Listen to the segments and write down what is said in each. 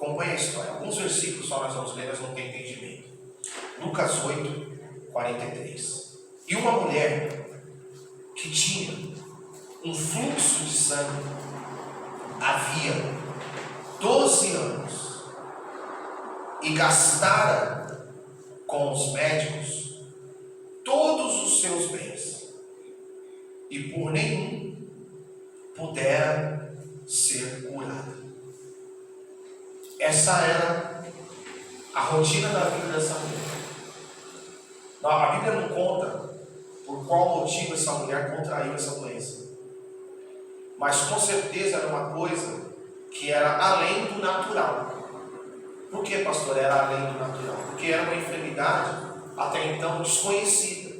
Acompanhe a história. Alguns versículos só nós vamos ler, nós não temos entendimento. Lucas 8, 43. E uma mulher que tinha um fluxo de sangue havia 12 anos e gastara com os médicos todos os seus bens, e por nenhum pudera ser curada. Essa era a rotina da vida dessa mulher. A Bíblia não conta por qual motivo essa mulher contraiu essa doença, mas com certeza era uma coisa que era além do natural. Por que, pastor, era além do natural? Porque era uma enfermidade até então desconhecida.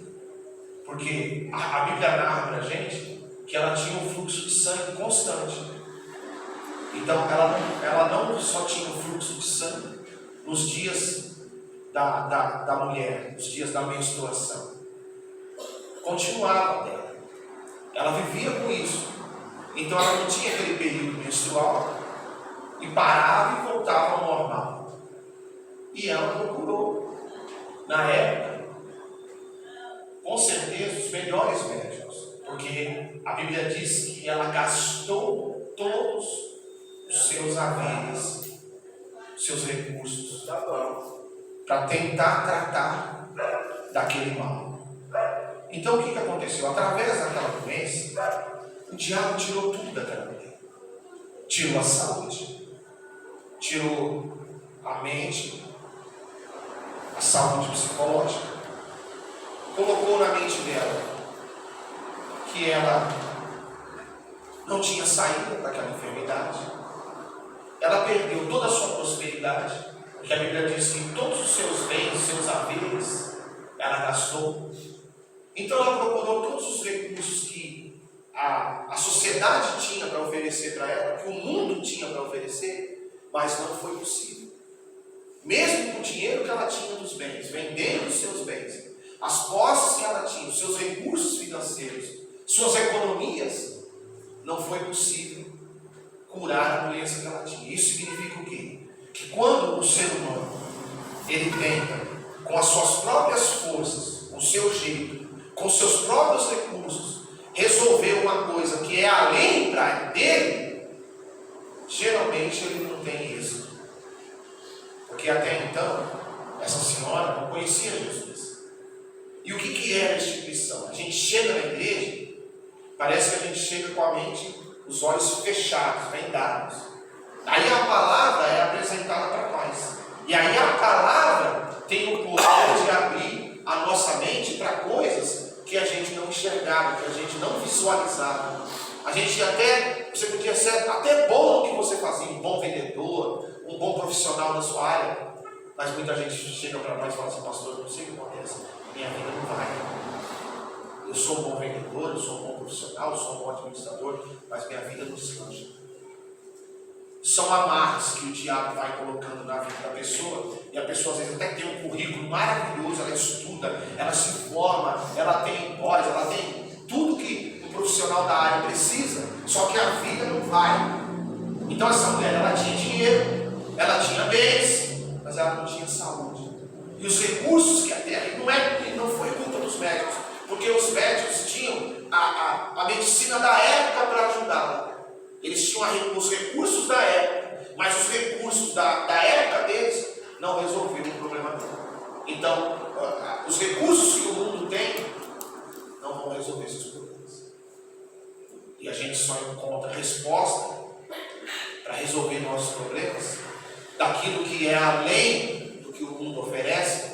Porque a Bíblia narra para a gente que ela tinha um fluxo de sangue constante. Então ela não só tinha um fluxo de sangue nos dias da mulher, nos dias da menstruação. Continuava dela. Ela vivia com isso. Então ela não tinha aquele período menstrual e parava e voltava ao normal. E ela procurou, na época, com certeza, os melhores médicos, porque a Bíblia diz que ela gastou todos os seus haveres, seus recursos, para tentar tratar daquele mal. Então o que aconteceu? Através daquela doença, o diabo tirou tudo daquela mulher. Tirou a saúde, tirou a mente, a saúde psicológica, colocou na mente dela que ela não tinha saída daquela enfermidade. Ela perdeu toda a sua prosperidade, porque a Bíblia diz que todos os seus bens, seus haveres, ela gastou. Então ela procurou todos os recursos que a sociedade tinha para oferecer para ela, que o mundo tinha para oferecer, mas não foi possível. Mesmo com o dinheiro que ela tinha dos bens, vendendo os seus bens, as posses que ela tinha, os seus recursos financeiros, suas economias, não foi possível curar a doença que ela tinha. Isso significa o quê? Que quando o ser humano, ele tenta, com as suas próprias forças, com o seu jeito, com os seus próprios recursos, resolver uma coisa que é além dele, geralmente ele não tem êxito. Porque até então, essa senhora não conhecia Jesus. E o que é a instituição? A gente chega na igreja, parece que a gente chega com a mente, os olhos fechados, vendados. Aí a palavra é apresentada para nós. E aí a palavra tem o poder de abrir a nossa mente para coisas que a gente não enxergava, que a gente não visualizava. A gente até, você podia ser até bom no que você fazia, um bom vendedor, um bom profissional na sua área, mas muita gente chega para nós e fala assim: pastor, eu não sei o que acontece, minha vida não vai. Eu sou um bom vendedor, eu sou um bom profissional, eu sou um bom administrador, mas minha vida não deslancha. São amarras que o diabo vai colocando na vida da pessoa, e a pessoa às vezes até tem um currículo maravilhoso, ela estuda, ela se forma, ela tem pós, ela tem tudo que um profissional da área precisa, só que a vida não vai. Então essa mulher, ela tinha dinheiro, ela tinha bens, mas ela não tinha saúde. E os recursos que até não foi culpa dos médicos, porque os médicos tinham a medicina da época para ajudá-la. Eles tinham os recursos da época, mas os recursos da época deles não resolveram o problema dele. Então, os recursos que o mundo tem não vão resolver esses problemas. E a gente só encontra resposta para resolver nossos problemas daquilo que é além do que o mundo oferece,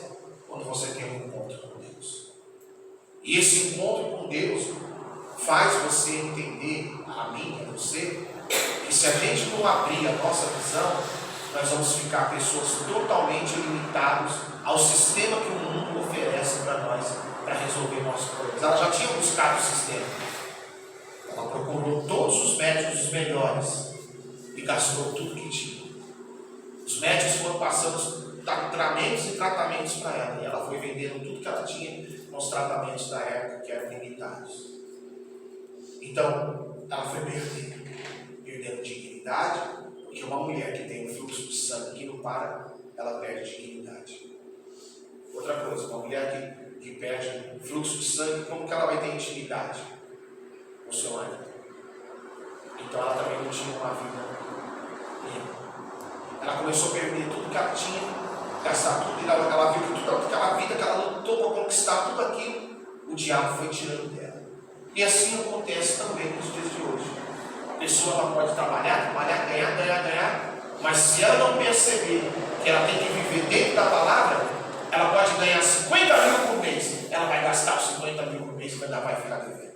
quando você tem um encontro com Deus. E esse encontro com Deus faz você entender, a mim, a você, que se a gente não abrir a nossa visão, nós vamos ficar pessoas totalmente limitadas ao sistema que o mundo oferece para nós, para resolver nossos problemas. Ela já tinha buscado o sistema. Ela procurou todos os médicos, os melhores, e gastou tudo que tinha. Os médicos foram passando tratamentos e tratamentos para ela, e ela foi vendendo tudo que ela tinha nos tratamentos da época, que eram limitados. Então, ela foi perdendo dignidade, porque uma mulher que tem um fluxo de sangue para, ela perde dignidade. Outra coisa, uma mulher que perde fluxo de sangue, como que ela vai ter intimidade com o seu marido? Então ela também não tinha uma vida plena. Ela começou a perder tudo que ela tinha, gastar tudo, e ela viu que toda aquela vida que ela lutou para conquistar tudo aquilo, o diabo foi tirando dela. E assim acontece também nos dias de hoje. A pessoa ela pode trabalhar, ganhar, mas se ela não perceber que ela tem que viver dentro da palavra, ela pode ganhar 50 mil por mês, ela vai gastar os 50 mil por mês e ainda vai ficar devendo.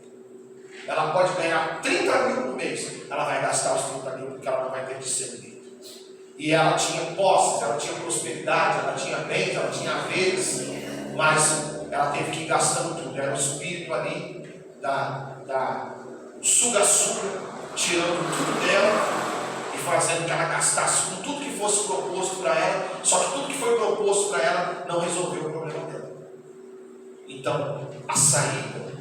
Ela pode ganhar 30 mil por mês, ela vai gastar os 30 mil porque ela não vai ter discernimento. E ela tinha posses, ela tinha prosperidade, ela tinha bens, ela tinha haveres, mas ela teve que ir gastando tudo. Era o espírito ali da suga-suga, tirando tudo dela e fazendo que ela gastasse com tudo que fosse proposto para ela. Só que tudo que foi proposto para ela não resolveu o problema dela. Então, a saída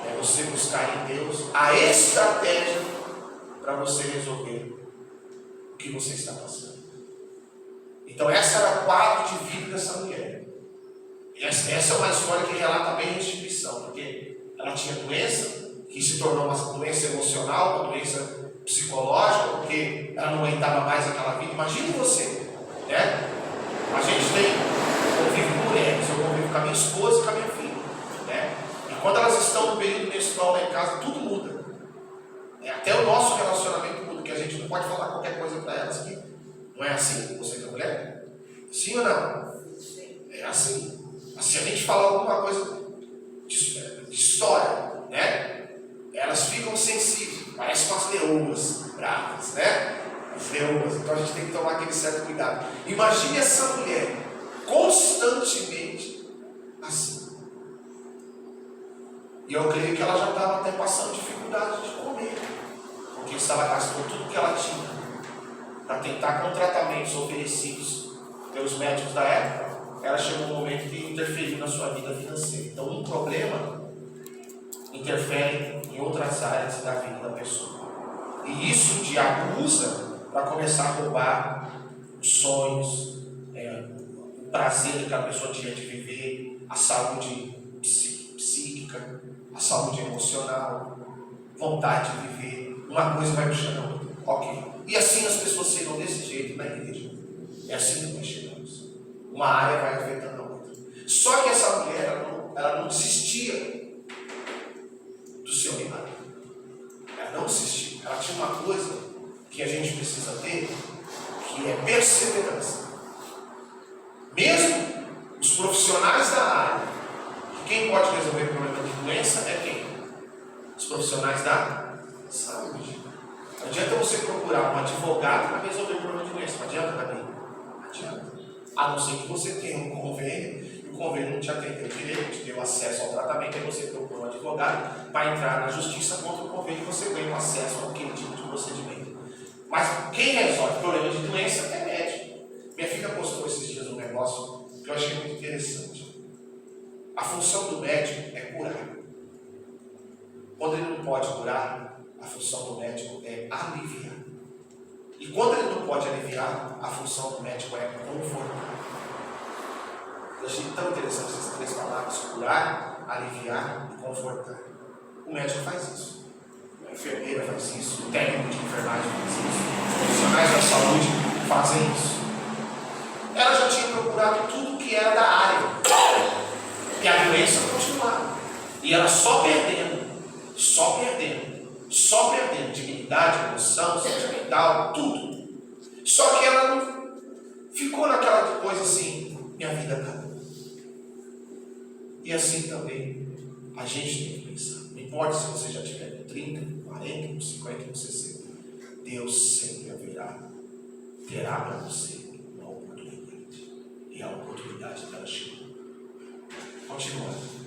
é você buscar em Deus a estratégia para você resolver o que você está passando. Então essa era o quadro de vida dessa mulher. E essa é uma história que relata bem a restituição, porque ela tinha doença, que se tornou uma doença emocional, uma doença psicológica, porque ela não aguentava mais aquela vida. Imagine você, né? A gente eu convivo com mulheres, eu convivo com a minha esposa e com a minha filha, né? E quando elas estão no período menstrual lá em casa, tudo muda. Até o nosso relacionamento muda, que a gente não pode falar qualquer coisa para elas aqui. Não é assim, você que é mulher? Sim ou não? É assim. Se a gente falar alguma coisa de história, né? Elas ficam sensíveis, parecem umas leoas bravas, né? As leoas, então a gente tem que tomar aquele certo cuidado. Imagine essa mulher constantemente assim. E eu creio que ela já estava até passando dificuldade de comer, porque se ela gastou tudo que ela tinha para tentar com tratamentos oferecidos pelos médicos da época, ela chegou um momento que interferiu na sua vida financeira. Então, um problema interfere em outras áreas da vida da pessoa. E isso o diabo usa para começar a roubar os sonhos, o prazer que a pessoa tinha de viver, a saúde psíquica, a saúde emocional, vontade de viver. Uma coisa vai puxando a outra. Ok. E assim as pessoas serão desse jeito na igreja. É assim que nós chegamos. Uma área vai afetando a outra. Só que essa mulher, ela não desistia do seu milagre. Ela não desistia. Ela tinha uma coisa que a gente precisa ter, que é perseverança. Mesmo os profissionais da área, que quem pode resolver o problema de doença é quem? Os profissionais da saúde. Não adianta você procurar um advogado para resolver o problema de doença. Não adianta também. Não adianta. A não ser que você tenha um convênio, e o convênio não te atendeu direito, não te deu acesso ao tratamento, e você procura um advogado para entrar na justiça contra o convênio e você ganha acesso àquele tipo de procedimento. Mas quem resolve problema de doença é médico. Minha filha postou esses dias um negócio que eu achei muito interessante. A função do médico é curar. Quando ele não pode curar, a função do médico é aliviar. E quando ele não pode aliviar, a função do médico é confortar. Eu achei tão interessante essas três palavras: curar, aliviar e confortar. O médico faz isso. A enfermeira faz isso. O técnico de enfermagem faz isso. Os profissionais da saúde fazem isso. Ela já tinha procurado tudo que era da área. E a doença continuava. E ela só perdendo. Dignidade, emoção, sentimental, tudo. Só que ela não ficou naquela coisa assim: minha vida acabou. E assim também a gente tem que pensar. Não importa se você já tiver com 30, 40, 50, 60. Deus sempre terá para você uma oportunidade. E a oportunidade dela chegou. Continuando.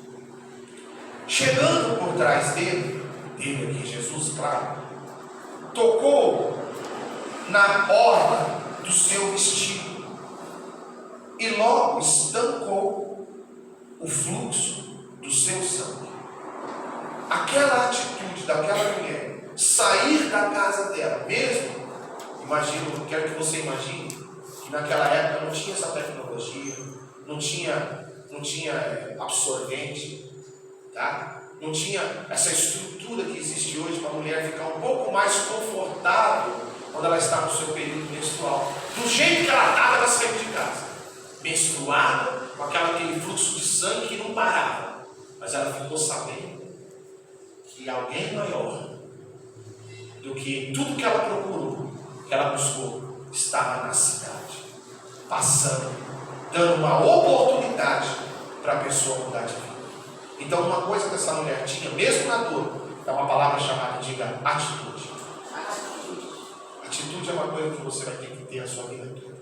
Chegando por trás dele aqui, Jesus, claro, tocou na orla do seu vestido e logo estancou o fluxo do seu sangue. Aquela atitude daquela mulher, sair da casa dela mesmo, quero que você imagine naquela época não tinha essa tecnologia, não tinha absorvente, tá? Não tinha essa estrutura que existe hoje para a mulher ficar um pouco mais confortável quando ela está no seu período menstrual. Do jeito que ela estava, ela saiu de casa, menstruada, com aquele fluxo de sangue que não parava. Mas ela ficou sabendo que alguém maior do que tudo que ela procurou, que ela buscou, estava na cidade, passando, dando uma oportunidade para a pessoa mudar de vida. Então, uma coisa que essa mulher tinha, mesmo na dor, é uma palavra chamada, diga, atitude. Atitude é uma coisa que você vai ter que ter a sua vida toda.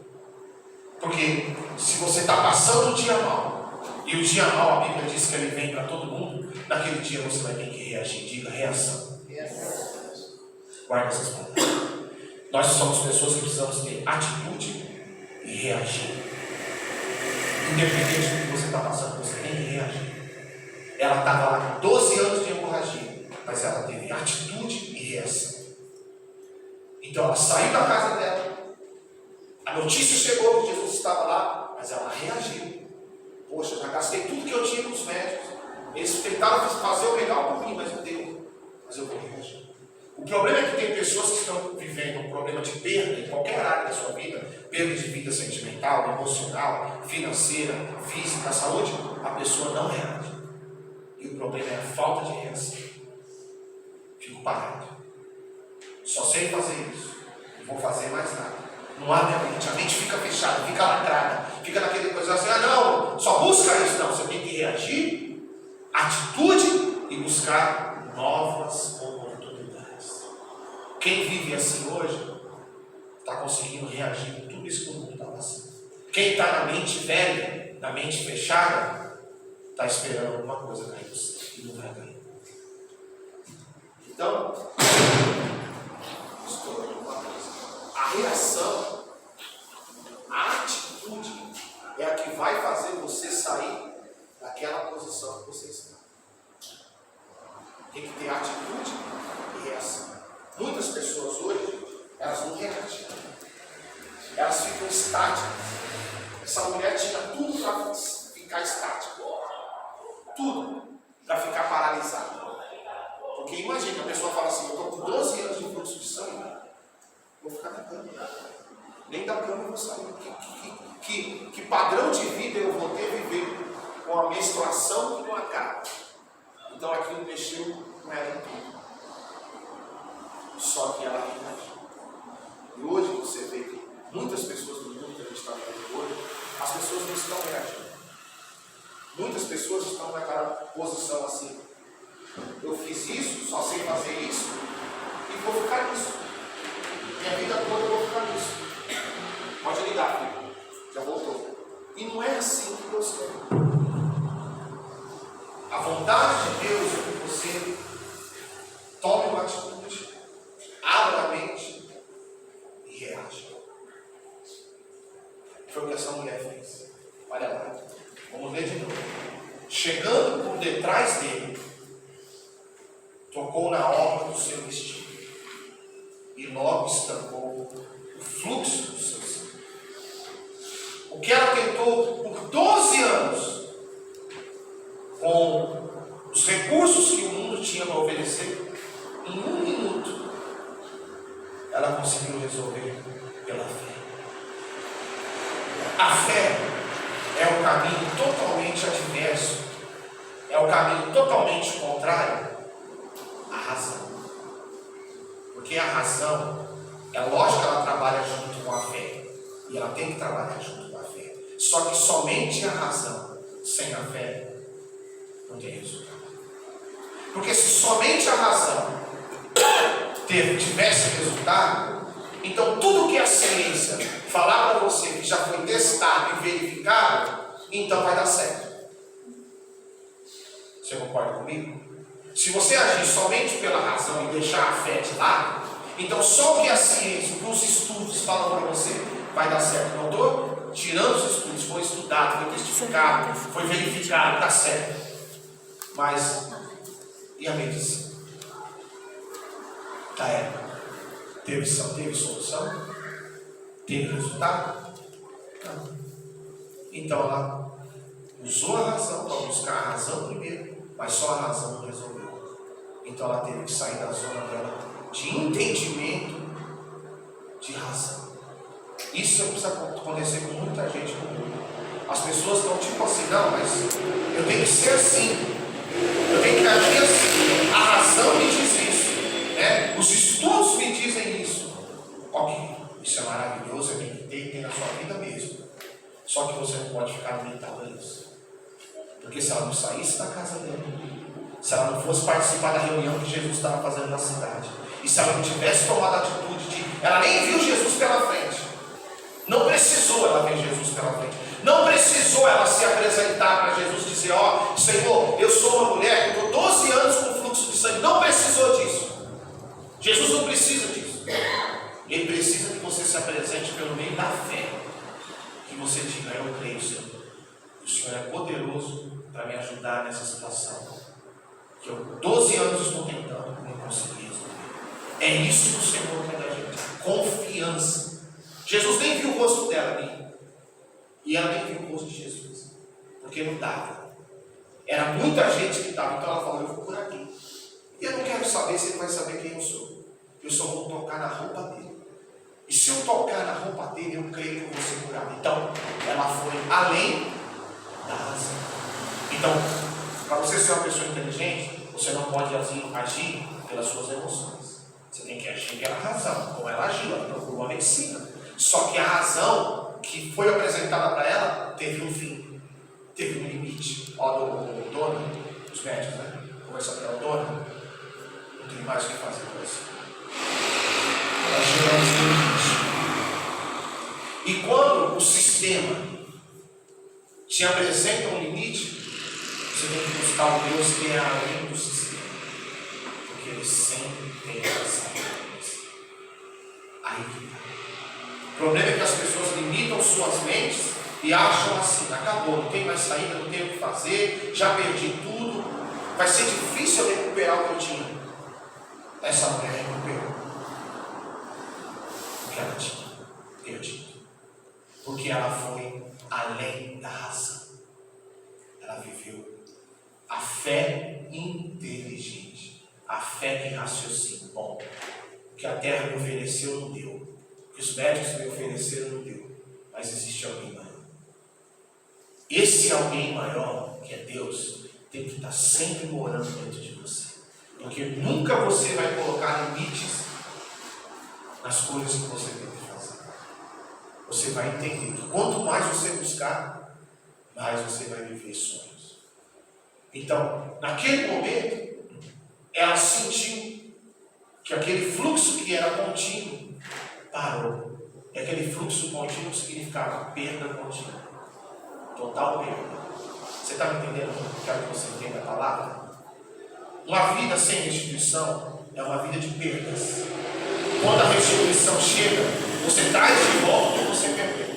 Porque se você está passando o dia mal, e o dia mal, a Bíblia diz que ele vem para todo mundo, naquele dia você vai ter que reagir. Diga, reação. Guarda essas palavras. Nós somos pessoas que precisamos ter atitude e reagir. Independente do que você está passando, você tem que reagir. Ela estava lá com 12 anos de hemorragia, mas ela teve atitude e reação. Então ela saiu da casa dela, a notícia chegou que Jesus estava lá, mas ela reagiu. Poxa, já gastei tudo que eu tinha com os médicos, eles tentaram fazer o legal por mim, mas não deu. Mas eu vou reagir. O problema é que tem pessoas que estão vivendo um problema de perda em qualquer área da sua vida, perda de vida sentimental, emocional, financeira, física, saúde, a pessoa não reage. E o problema é a falta de reação. Fico parado. Só sei fazer isso. Não vou fazer mais nada. Não abre a mente. A mente fica fechada, fica lacrada. Fica naquele coisa assim, não, só busca isso. Não, você tem que reagir, atitude e buscar novas oportunidades. Quem vive assim hoje, está conseguindo reagir com tudo isso que o mundo está passando. Quem está na mente velha, na mente fechada, está esperando alguma coisa cair e não vai cair. Então, a reação, a atitude é a que vai fazer você sair daquela posição que você está. Tem que ter atitude e reação. Muitas pessoas hoje, elas não reagem. Elas ficam estáticas. Essa mulher tinha tudo para ficar estática. Tudo para ficar paralisada. Porque imagina, a pessoa fala assim, eu estou com 12 anos de fluxo de sangue, vou ficar na cama. Nem da cama eu vou sair. Que padrão de vida eu vou ter viver com a menstruação que não acaba? Então aquilo mexeu com ela em tudo. Só que ela reagiu. E hoje você vê que muitas pessoas do mundo que a gente está vendo hoje, as pessoas não estão reagindo. Muitas pessoas estão naquela posição assim, eu fiz isso, só sei fazer isso, e vou ficar nisso. Minha vida toda eu vou ficar nisso. Pode ligar, filho. Já voltou. E não é assim que Deus quer. A vontade de Deus é que você tome uma atitude, abra a mente e reaja. Foi o que essa mulher fez. Olha lá. Vamos ler de novo. Chegando por detrás dele, tocou na orla do seu vestido e logo estancou o fluxo do seu sangue. O que ela tentou por 12 anos, com os recursos que o mundo tinha para oferecer, em 1 minuto, ela conseguiu resolver pela fé. A fé é o caminho totalmente adverso, é o caminho totalmente contrário à razão. Porque a razão, é lógico que ela trabalha junto com a fé, e ela tem que trabalhar junto com a fé. Só que somente a razão, sem a fé, não tem resultado. Porque se somente a razão tivesse resultado, então tudo que a ciência falar para você que já foi testado e verificado, então vai dar certo. Você concorda comigo? Se você agir somente pela razão e deixar a fé de lado, então só o que a ciência, o que os estudos falam para você, vai dar certo. Não estou tirando os estudos, foi estudado, foi testificado, foi verificado, está certo. Mas, e a medicina? Da época, teve solução? Teve resultado? Não. Então ela usou a razão para buscar a razão primeiro, mas só a razão não resolveu. Então ela teve que sair da zona dela de entendimento de razão. Isso precisa acontecer com muita gente no mundo. As pessoas estão tipo assim, não, mas eu tenho que ser assim, eu tenho que agir assim, a razão me diz isso, né? Os estudos me dizem isso. Ok, isso é maravilhoso, é bem que tem na sua vida mesmo. Só que você não pode ficar limitado a isso. Porque se ela não saísse da casa dela, se ela não fosse participar da reunião que Jesus estava fazendo na cidade, e se ela não tivesse tomado a atitude de, ela nem viu Jesus pela frente, não precisou ela ver Jesus pela frente, não precisou ela se apresentar para Jesus e dizer, ó, Senhor, eu sou uma mulher que estou 12 anos com fluxo de sangue, não precisou disso. Jesus não precisa disso. Ele precisa que você se apresente pelo meio da fé, que você diga, eu creio, Senhor, o Senhor é poderoso para me ajudar nessa situação, que eu 12 anos estou tentando, não consegui resolver. É isso que o Senhor quer da gente, confiança. Jesus nem viu o rosto dela ali, e ela nem viu o rosto de Jesus, porque não dava. Era muita gente que estava, então ela falou, eu vou por aqui. E eu não quero saber se ele vai saber quem eu sou. Eu só vou tocar na roupa dele. E se eu tocar na roupa dele, eu creio que eu vou ser curado. Então, ela foi além da razão. Então, para você ser uma pessoa inteligente, você não pode agir pelas suas emoções. Você tem que agir pela razão, como ela agiu, ela procurou a medicina. Só que a razão que foi apresentada para ela teve um fim, teve um limite. Ó, o dono, os médicos, né? Conversa para o dono, não tem mais o que fazer com isso. Nós chegamos no limite. E quando o sistema te apresenta um limite, você tem que buscar o Deus que é além do sistema, porque Ele sempre tem razão. Aí que tá. O problema é que as pessoas limitam suas mentes e acham assim, acabou, não tem mais saída, não tenho o que fazer, já perdi tudo, vai ser difícil eu recuperar o que eu tinha. Essa mulher recuperou o que ela tinha perdido, porque ela foi além da razão. Ela viveu a fé inteligente, a fé que raciocina. Bom, o que a terra me ofereceu não deu, o que os médicos me ofereceram não deu, mas existe alguém maior. Esse alguém maior, que é Deus, tem que estar sempre morando dentro de você, porque nunca você vai colocar limites nas coisas que você tem que fazer. Você vai entender que quanto mais você buscar, mais você vai viver sonhos. Então, naquele momento, ela sentiu que aquele fluxo que era contínuo parou. E aquele fluxo contínuo significava perda contínua. Total perda. Você está me entendendo? Quero que você entenda a palavra. Uma vida sem restituição é uma vida de perdas. Quando a restituição chega, você traz de volta o que você perdeu.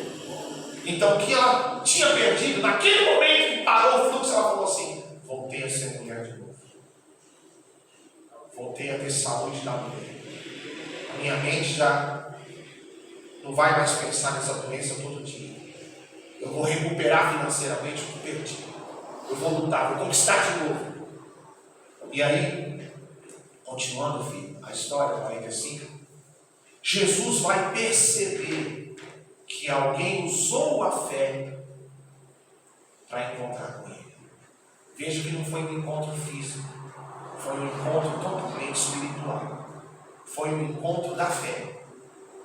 Então, o que ela tinha perdido, naquele momento que parou o fluxo, ela falou assim, voltei a ser mulher de novo. Voltei a ter saúde da mulher. A minha mente já não vai mais pensar nessa doença todo dia. Eu vou recuperar financeiramente o que perdi. Eu vou lutar, vou conquistar de novo. E aí, continuando, filho, a história, 45, Jesus vai perceber que alguém usou a fé para encontrar com ele. Veja que não foi um encontro físico, foi um encontro totalmente espiritual. Foi um encontro da fé.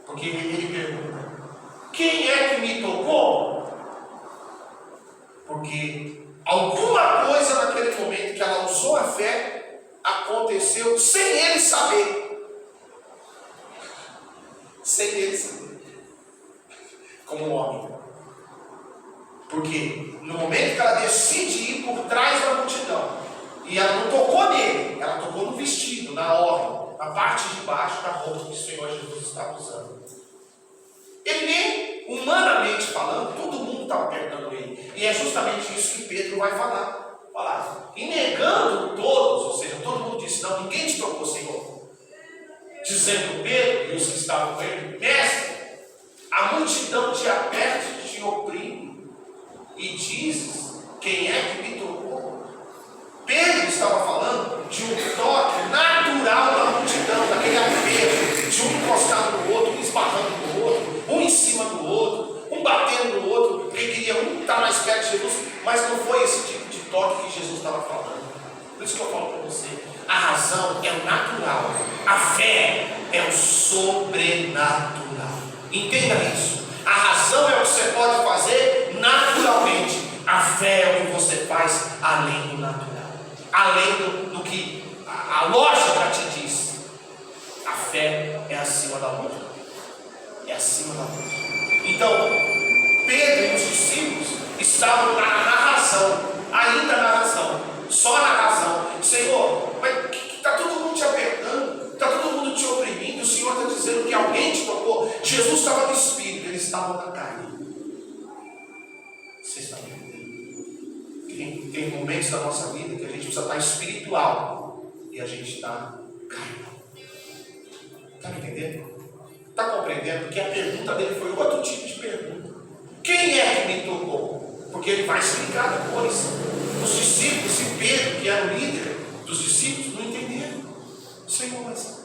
Porque ele pergunta, quem é que me tocou? Porque alguma coisa naquele momento que ela usou a fé, aconteceu sem ele saber. Sem ele saber. Como um homem. Porque no momento que ela decide ir por trás da multidão, e ela não tocou nele, ela tocou no vestido, na orla, na parte de baixo da roupa que o Senhor Jesus estava usando. Ele nem, humanamente falando, todo mundo estava apertando ele. E é justamente isso que Pedro vai falar. E negando todos, ou seja, todo mundo disse, não, ninguém te tocou, Senhor. Dizendo Pedro e os que estavam com ele, mestre, a multidão te aperta, te e dizes, quem é que me tocou? Pedro estava falando de um toque natural da multidão, daquele apego, de um encostado no outro, um esbarrando no outro, um em cima do outro, um batendo no outro, porque queria um estar mais perto de Jesus, mas não foi esse tipo de toque que Jesus estava falando. Por isso que eu falo para você, a razão é o natural, a fé é o sobrenatural. Entenda isso. A razão é o que você pode fazer naturalmente, a fé é o que você faz além do natural, além do que a lógica te diz. A fé é acima da lógica, é acima da lógica. Então Pedro e os discípulos estavam na razão, ainda na razão, só na razão. Senhor, mas está todo mundo te apertando, está todo mundo te oprimindo, o Senhor está dizendo que alguém te tocou. Jesus estava no espírito, eles estavam na carne. Vocês estão entendendo? Tem momentos da nossa vida que a gente precisa estar espiritual e a gente está carnal. Está me entendendo? Está compreendendo que a pergunta dele foi outro tipo de pergunta. Quem é que me tocou? Porque ele vai explicar depois. Os discípulos e Pedro, que era o líder dos discípulos, não entenderam. Senhor, mas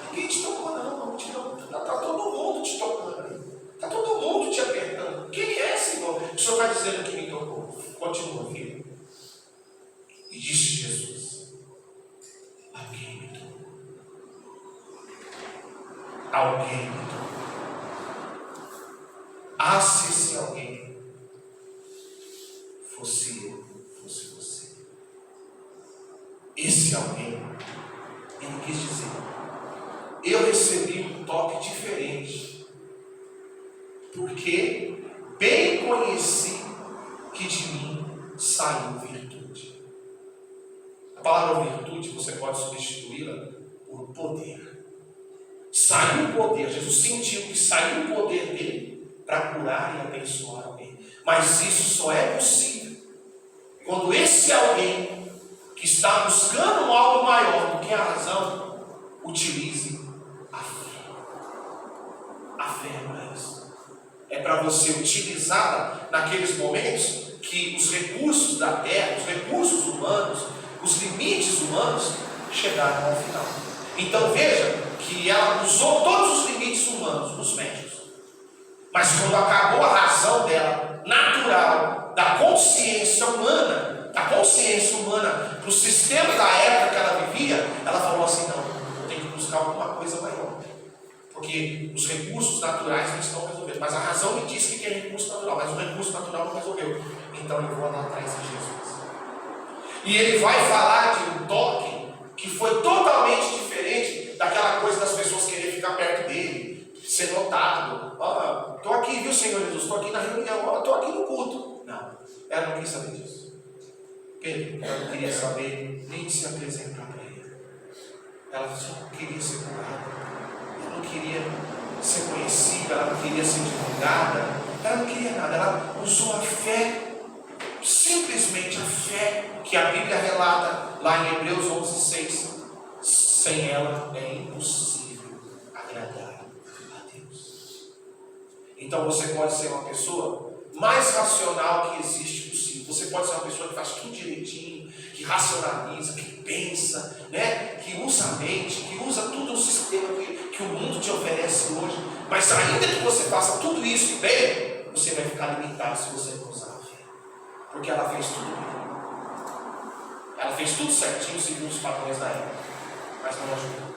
ninguém te tocou não, está todo mundo te tocando. Está todo mundo te apertando. Quem é, Senhor? O Senhor vai dizendo que me tocou. Continua, filho. E disse Jesus: alguém me tocou. Alguém me tocou. Ah, se esse alguém fosse eu, fosse você. Esse alguém, ele quis dizer: eu recebi um toque diferente, porque bem conheci que de mim saiu virtude. A palavra virtude você pode substituí-la por poder. Saiu o poder. Jesus sentiu que saiu o poder dele para curar e abençoar alguém. Mas isso só é possível quando esse alguém que está buscando algo maior do que a razão utilize a fé. A fé é para isso. É para você utilizá-la naqueles momentos que os recursos da terra, os recursos humanos, os limites humanos chegaram ao final. Então veja que ela usou todos os limites humanos nos médicos. Mas quando acabou a razão dela, natural, da consciência humana, para o sistema da época que ela vivia, ela falou assim: não, eu tenho que buscar alguma coisa maior. Porque os recursos naturais não estão resolvendo. Mas a razão me diz que tem recurso natural, mas o recurso natural não resolveu. Então eu vou lá atrás de Jesus. E ele vai falar de um toque que foi totalmente diferente daquela coisa das pessoas quererem ficar perto dele, ser notado. Estou aqui, viu, Senhor Jesus? Estou aqui na reunião, estou aqui no culto. Não, ela não quis saber disso. Pedro, ela não queria saber nem de se apresentar para ele. Ela só queria ser curada. Ela não queria ser conhecida, ela não queria ser divulgada, ela não queria nada. Ela usou a fé, simplesmente a fé que a Bíblia relata lá em Hebreus 11:6. Sem ela é impossível agradar a Deus. Então você pode ser uma pessoa mais racional que existe possível. Você pode ser uma pessoa que faz tudo direitinho, que racionaliza, que pensa, né? Que usa a mente, que usa tudo o sistema que o mundo te oferece hoje. Mas ainda que você faça tudo isso bem, você vai ficar limitado se você não usar a fé. Porque ela fez tudo bem. Ela fez tudo certinho segundo os padrões da época, mas não ajudou.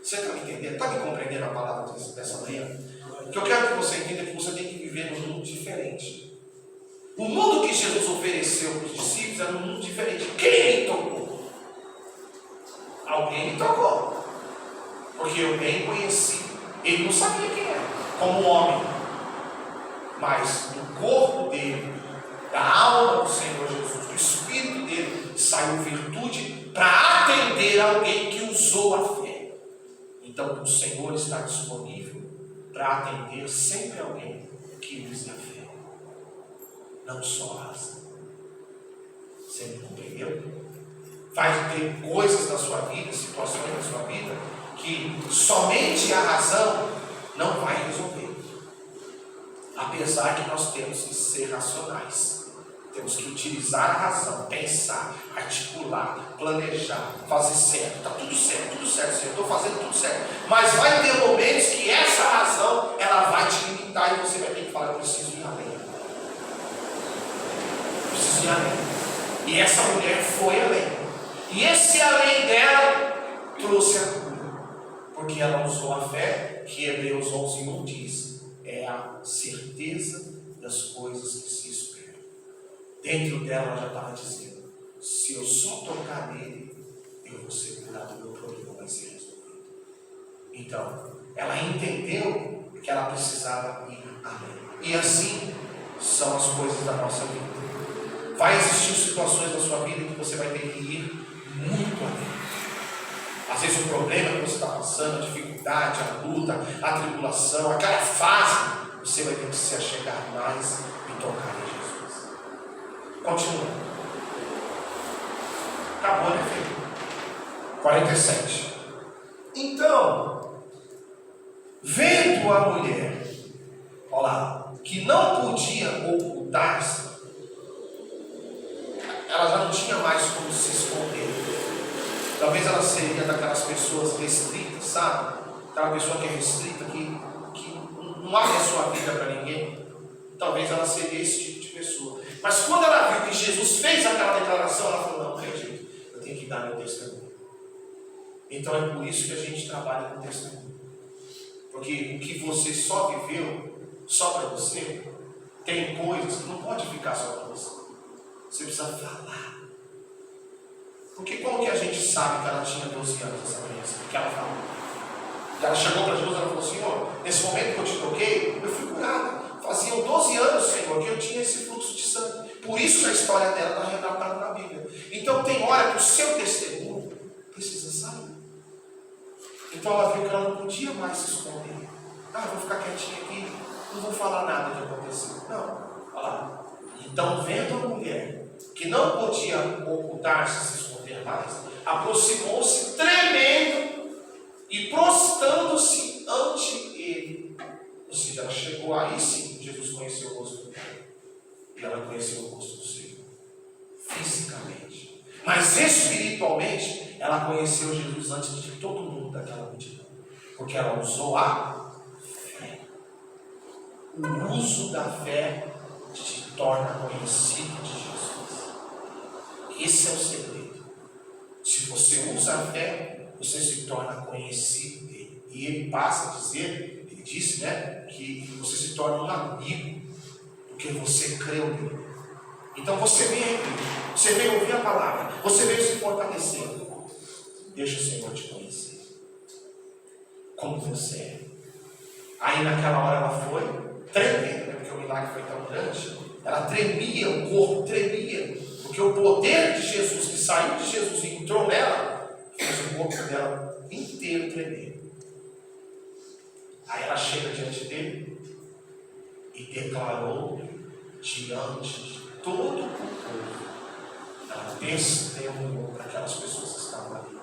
Você está me entendendo? Está me compreendendo a palavra dessa manhã? O que eu quero que você entenda é que você tem que viver num mundo diferente. O mundo que Jesus ofereceu para os discípulos era um mundo diferente. Quem me tocou? Alguém me tocou. Porque eu bem conheci. Ele não sabia quem era, como homem. Mas do corpo dele, da alma do Senhor Jesus, do Espírito dele, saiu virtude para atender alguém que usou a fé. Então o Senhor está disponível para atender sempre alguém que usa a fé, não só a razão. Você me compreendeu? Vai ter coisas na sua vida, situações na sua vida, que somente a razão não vai resolver. A Apesar que nós temos que ser racionais. Temos que utilizar a razão, pensar, articular, planejar, fazer certo. Está tudo certo, Senhor. Estou fazendo tudo certo. Mas vai ter momentos que essa razão, ela vai te limitar e você vai ter que falar, eu preciso ir além. Eu preciso ir além. E essa mulher foi além. E esse além dela trouxe a cura. Porque ela usou a fé, que Hebreus 11:1 diz, é a certeza das coisas que se esperam. Dentro dela ela já estava dizendo, se eu só tocar nele, eu vou ser curado, o meu problema vai ser resolvido. Então, ela entendeu que ela precisava ir além. E assim são as coisas da nossa vida. Vai existir situações na sua vida que você vai ter que ir muito além. Às vezes o problema que você está passando, a dificuldade, a luta, a tribulação, aquela fase, você vai ter que se achegar mais e tocar em Jesus. Continua. Acabou, né, filho? 47. Então, vendo a mulher, olha lá, que não podia ocultar-se, ela já não tinha mais como se esconder. Talvez ela seria daquelas pessoas restritas, sabe? Aquela pessoa que é restrita, que não abre a sua vida para ninguém. Talvez ela seria esse tipo de pessoa. Mas quando ela viu que Jesus fez aquela declaração, ela falou, não tem jeito, eu tenho que dar meu testemunho. Então é por isso que a gente trabalha com testemunho. Porque o que você só viveu, só para você, tem coisas que não pode ficar só para você. Você precisa falar. Porque como que a gente sabe que ela tinha 12 anos, essa criança? Porque ela falou. E ela chegou para Jesus e falou, Senhor, nesse momento que eu te toquei, eu fui curada. Faziam 12 anos, Senhor, que eu tinha esse fluxo de sangue. Por isso que a história dela está retratada na Bíblia. Então tem hora que o seu testemunho precisa sair. Então ela viu que ela não podia mais se esconder. Ah, vou ficar quietinha aqui, não vou falar nada que aconteceu. Não, olha lá. Então, vendo a mulher que não podia ocultar-se, se esconder mais, aproximou-se tremendo e prostrando-se ante ele. Ou seja, ela chegou aí sim, Jesus conheceu o rosto dela. E ela conheceu o rosto do Senhor. Fisicamente. Mas espiritualmente, ela conheceu Jesus antes de todo mundo daquela multidão. Porque ela usou a fé. O uso da fé te torna conhecido de Jesus. Esse é o segredo. Se você usa a fé, você se torna conhecido dele. E ele passa a dizer, ele disse, né, que você se torna um amigo, porque você creu nele. Então você vem aqui, você vem ouvir a palavra, você vem se fortalecer. Deixa o Senhor te conhecer. Como você é. Aí naquela hora ela foi tremendo, né, porque o milagre foi tão grande. Ela tremia, o corpo tremia, porque o poder de Jesus que saiu de Jesus e entrou nela, fez o corpo dela inteiro tremer. Aí ela chega diante dele e declarou diante de todo o povo, ela testemunhou para aquelas pessoas que estavam ali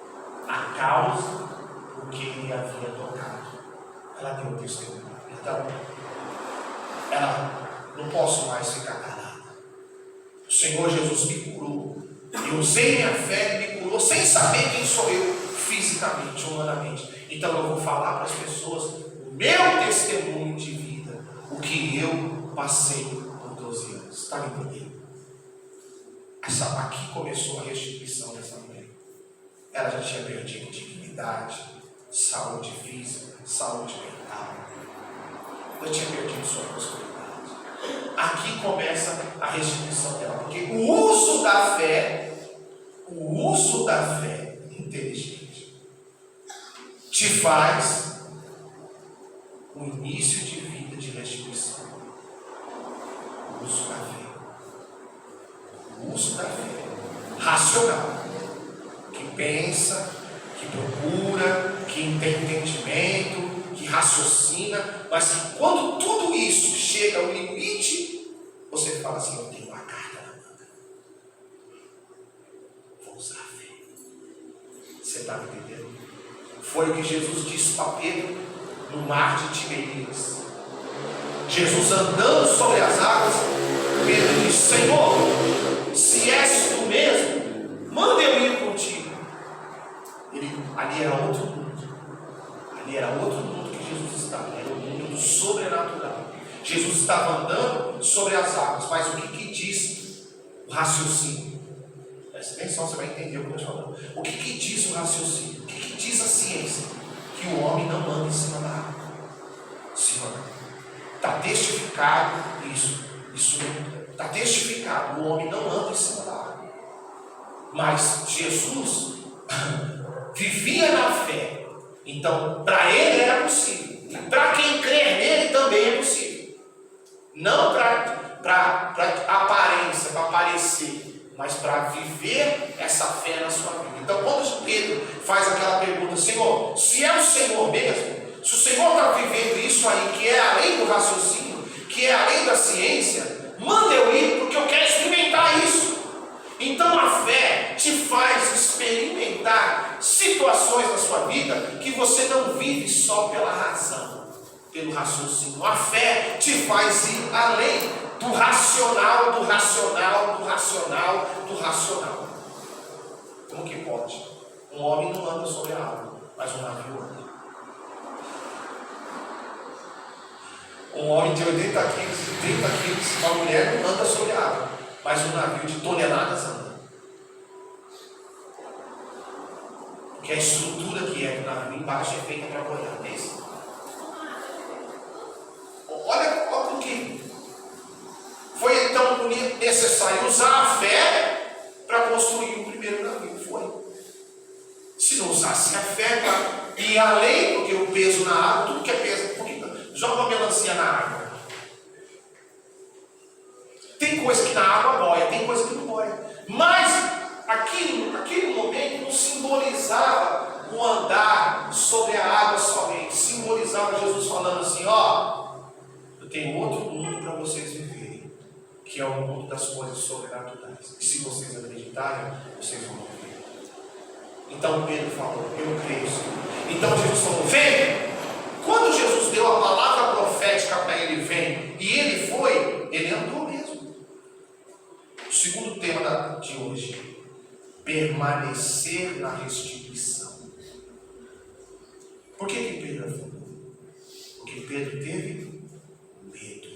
a causa do que ele havia tocado. Ela deu o testemunho. Então, ela não posso mais ficar calada. O Senhor Jesus me curou. Eu usei minha fé e me curou sem saber quem sou eu fisicamente, humanamente. Então eu vou falar para as pessoas o meu testemunho de vida, o que eu passei por 12 anos. Está me entendendo? Aqui começou a restituição dessa mulher. Ela já tinha perdido dignidade, saúde física, saúde mental. Já tinha perdido sua prosperidade. Aqui começa a restituição dela, porque o uso da fé inteligente te faz um início de vida de restituição. O uso da fé. O uso da fé racional, que pensa, que procura, que tem entendimento, que raciocina, mas que quando tudo isso chega ao limite, você fala assim, eu tenho uma carta na manga. Vou usar a fé. Você está me entendendo? Foi o que Jesus disse para Pedro no mar de Tiberias. Jesus andando sobre as águas, Pedro disse: Senhor, se és tu mesmo, manda eu ir contigo. Ali era outro mundo. Ali era outro mundo que Jesus estava. Era o mundo do sobrenatural. Jesus estava andando sobre as águas. Mas o que diz o raciocínio? Presta atenção, você vai entender o que eu estou falando. O que diz o raciocínio? O que diz a ciência? Que o homem não anda em cima da água. Está testificado isso está testificado. O homem não anda em cima da água. Mas Jesus vivia na fé. Então, para ele era possível. Para quem crer nele também é possível. Não para aparência, para parecer, mas para viver essa fé na sua vida. Então, quando Pedro faz aquela pergunta: Senhor, se é o Senhor mesmo, se o Senhor está vivendo isso aí, que é além do raciocínio, que é além da ciência, manda eu ir, porque eu quero experimentar isso. Então a fé te faz experimentar situações na sua vida que você não vive só pela razão, pelo raciocínio. A fé te faz ir além do racional, do racional, do racional, do racional. Como que pode? Um homem não anda sobre a água, mas um navio anda. Um homem de 80 quilos, 30 quilos, uma mulher não anda sobre a água, mas um navio de toneladas anda. Porque a estrutura que é do navio embaixo é feita para boiar, não é isso? Olha o que foi então necessário usar a fé para construir o primeiro navio. Foi. Se não usasse a fé para ir além, porque o peso na água, tudo que é peso, joga uma melancia na água. Tem coisa que na água boia, tem coisa que não boia. Mas aquele momento não simbolizava o andar sobre a água somente. Simbolizava Jesus falando assim: eu tenho outro mundo para vocês viverem, que é o mundo das coisas sobrenaturais. E se vocês acreditarem, vocês vão viver. Então Pedro falou: eu creio, Senhor. Então Jesus falou: vem. Quando Jesus deu a palavra profética para ele: vem, e ele foi, ele andou mesmo. O segundo tema de hoje: permanecer na restituição. Por que Pedro afundou? Porque Pedro teve medo.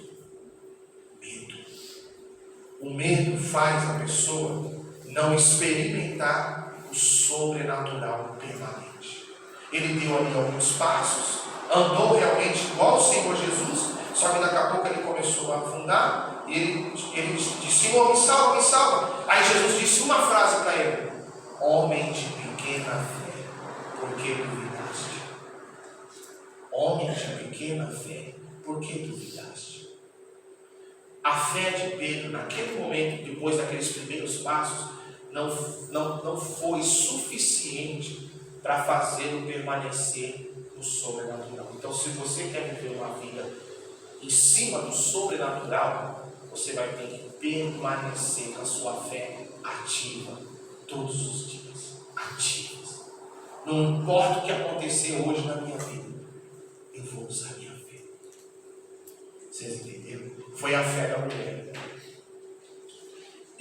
O medo faz a pessoa não experimentar o sobrenatural permanente. Ele deu ali alguns passos, andou realmente igual o Senhor Jesus, só que daqui a pouco ele começou a afundar, e ele disse: Senhor, me salva, me salva. Aí Jesus disse uma frase para ele: homem de pequena fé, por que duvidaste? Homem de pequena fé, por que duvidaste? A fé de Pedro, naquele momento, depois daqueles primeiros passos, não foi suficiente para fazê-lo permanecer no sobrenatural. Então, se você quer viver uma vida em cima do sobrenatural, você vai ter que permanecer com a sua fé ativa todos os dias. Ativas. Não importa o que acontecer hoje na minha vida, eu vou usar a minha fé. Vocês entenderam? Foi a fé da mulher.